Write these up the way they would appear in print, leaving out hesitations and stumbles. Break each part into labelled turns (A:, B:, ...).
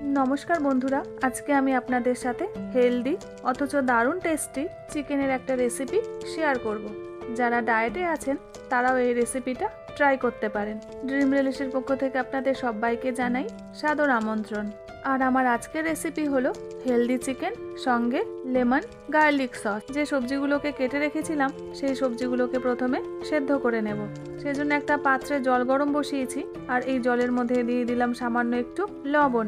A: नमस्कार बंधुरा, आज के आमी आपनादेर साथे हेल्दी अथच दारुण टेस्टी चिकेनेर एकटा रेसिपि शेयर करब। जारा डाएटे आछेन ताराओ एई रेसिपिटा ट्राई करते पारेन। ड्रीम रिलिशेर पक्ष थेके आपनादेर सबाइके जानाई सादर आमंत्रण। और आमार आजकेर रेसिपि हलो हेल्दी चिकेन संगे लेमन गार्लिक सस। जे सब्जिगुलोके केटे रेखेछिलाम सेई सब्जिगुलोके प्रथमे सेদ্ধ करे नेब। सेजोन्नो एकटा पात्रे जल गरम बसिएछि और एई जलेर मध्ये दिये दिलाम सामान्य एकटु लवण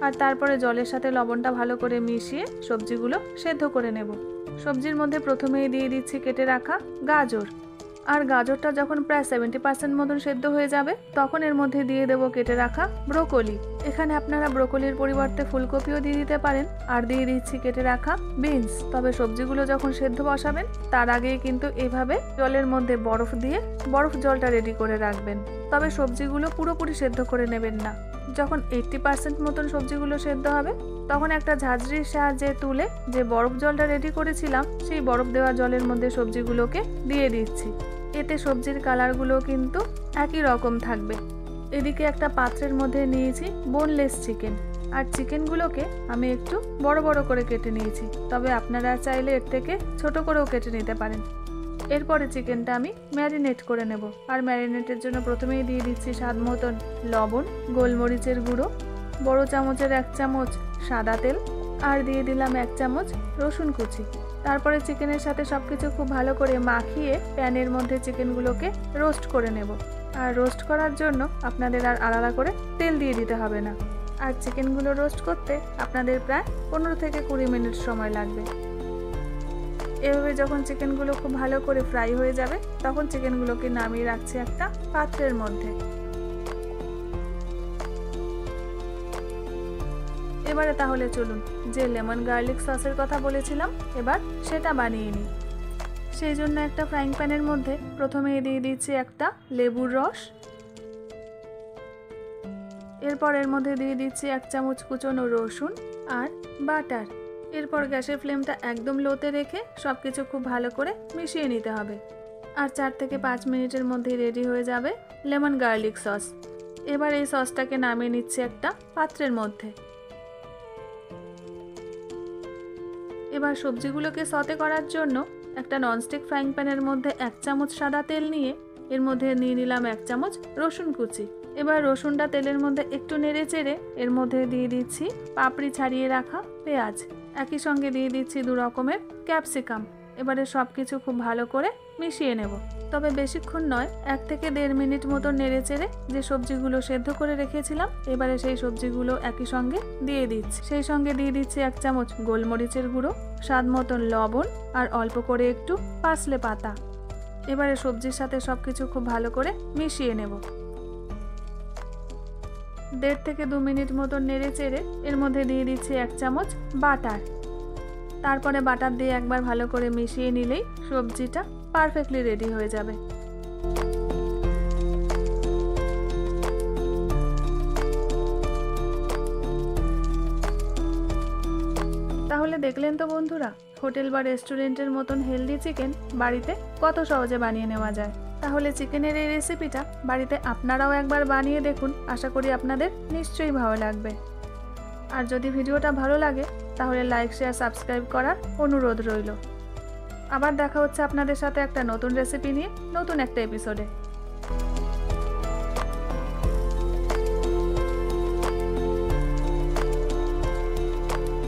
A: और तारपरे जलेर साथे लवणटा भालो करे मिशिए सब्जिगुलो सेদ্ধ करे नेब। सब्जिर मध्य प्रथमेई दिये दिচ্ছি केटे राखा गाजर और गाजरटा जखन प्राय 70% मतन सेদ্ধ हो जाबे तखन एर मध्य दिये देब केटे राखा ब्रोकली। एखाने आपनारा ब्रोकलिर परिवर्ते फुलकपिও दिये दिते पारेन और दिये दिচ্ছি केटे राखा बिन्स। तबे सब्जिगुलो जखन सेদ্ধ बसाबेन तार आगेई किन्तु एइभाবে जलेर मध्य बरफ दिये बरफ जलटा रेडी करे राखबेन। तबे सब्जिगुलो पुरोपुरि सेদ্ধ करे नेबेन ना। যখন 80% মতন সবজিগুলো সেদ্ধ হবে তখন একটা ঝাঁঝরির সাহায্যে তুলে যে বরফ জলটা রেডি করেছিলাম সেই বরফ দেওয়া জলের মধ্যে সবজিগুলোকে দিয়ে দিচ্ছি। এতে সবজির কালারগুলো কিন্তু একই রকম থাকবে। এদিকে একটা পাত্রের মধ্যে নিয়েছি বোনলেস চিকেন আর চিকেনগুলোকে আমি একটু বড় বড় করে কেটে নিয়েছি, তবে আপনারা চাইলে এর থেকে ছোট করেও কেটে নিতে পারেন। এরপরে চিকেনটা আমি ম্যারিনেট করে নেব আর ম্যারিনেটের জন্য প্রথমেই দিয়ে দিচ্ছি স্বাদ মতন লবণ, গোলমরিচের গুঁড়ো, বড় চামচের 1 চামচ সাদা তেল আর দিয়ে দিলাম 1 চামচ রসুন কুচি। তারপরে চিকেনের সাথে সবকিছু খুব ভালো করে মাখিয়ে প্যানের মধ্যে চিকেনগুলোকে রোস্ট করে নেব। আর রোস্ট করার জন্য আপনাদের আর আলাদা করে তেল দিয়ে দিতে হবে না। আর চিকেনগুলো রোস্ট করতে আপনাদের প্রায় 15 থেকে 20 মিনিট সময় লাগবে। এভাবে যখন চিকেনগুলো খুব ভালো করে ফ্রাই হয়ে যাবে তখন চিকেনগুলোকে নামিয়ে রাখছি একটা পাত্রের মধ্যে। এবারে তাহলে চলুন যে লেমন গার্লিক সসের কথা বলেছিলাম এবার সেটা বানিয়ে নিই। সেই জন্য একটা ফ্রাইং প্যানের মধ্যে প্রথমে দিয়ে দিচ্ছি একটা লেবুর রস, এরপর এর মধ্যে দিয়ে দিচ্ছি 1 চামচ কুচনো রসুন আর বাটার। এরপর গ্যাসের ফ্লেমটা একদম লোতে রেখে সবকিছু খুব ভালো করে মিশিয়ে নিতে হবে। আর 4 থেকে 5 মিনিটের মধ্যেই রেডি হয়ে যাবে লেমন গার্লিক সস। এবার এই সসটাকে নামিয়ে নিচ্ছি একটা পাত্রের মধ্যে। এবার সবজিগুলোকে সতে করার জন্য একটা ননস্টিক ফ্রাইং প্যানের মধ্যে 1 চামচ সাদা তেল নিয়ে এর মধ্যে নিয়ে নিলাম 1 চামচ রসুন কুচি। এবার রসুনটা তেলের মধ্যে একটু নেড়ে চেড়ে এর মধ্যে দিয়ে দিচ্ছি পাপড়ি ছাড়িয়ে রাখা পেঁয়াজ, একই সঙ্গে দিয়ে দিচ্ছি 2 রকমের ক্যাপসিকাম। এবারে সবকিছু খুব ভালো করে মিশিয়ে নেব, তবে বেশিক্ষণ নয়, 1 থেকে 1.5 মিনিট মতো নেড়ে চেড়ে যে সবজিগুলো সেদ্ধ করে রেখেছিলাম এবারে সেই সবজিগুলো একই সঙ্গে দিয়ে দিচ্ছি। সেই সঙ্গে দিয়ে দিচ্ছি 1 চামচ গোলমরিচের গুঁড়ো, স্বাদ মতন লবণ আর অল্প করে একটু পার্সলে পাতা। এবারে সবজির সাথে সবকিছু খুব ভালো করে মিশিয়ে নেব। 1.5 থেকে 2 মিনিট মতো নেড়ে চেড়ে এর মধ্যে দিয়ে দিচ্ছি 1 চামচ বাটার। তারপরে বাটার দিয়ে একবার ভালো করে মিশিয়ে নিলেই সবজিটা পারফেক্টলি রেডি হয়ে যাবে। তাহলে দেখলেন তো বন্ধুরা, হোটেল বা রেস্টুরেন্টের মতন হেলদি চিকেন বাড়িতে কত সহজে বানিয়ে নেওয়া যায়। তাহলে চিকেনের এই রেসিপিটা বাড়িতে আপনারাও একবার বানিয়ে দেখুন, আশা করি আপনাদের নিশ্চয়ই ভালো লাগবে। আর যদি ভিডিওটা ভালো লাগে তাহলে লাইক, শেয়ার, সাবস্ক্রাইব করার অনুরোধ রইল। আবার দেখা হচ্ছে আপনাদের সাথে একটা নতুন রেসিপি নিয়ে নতুন একটা এপিসোডে।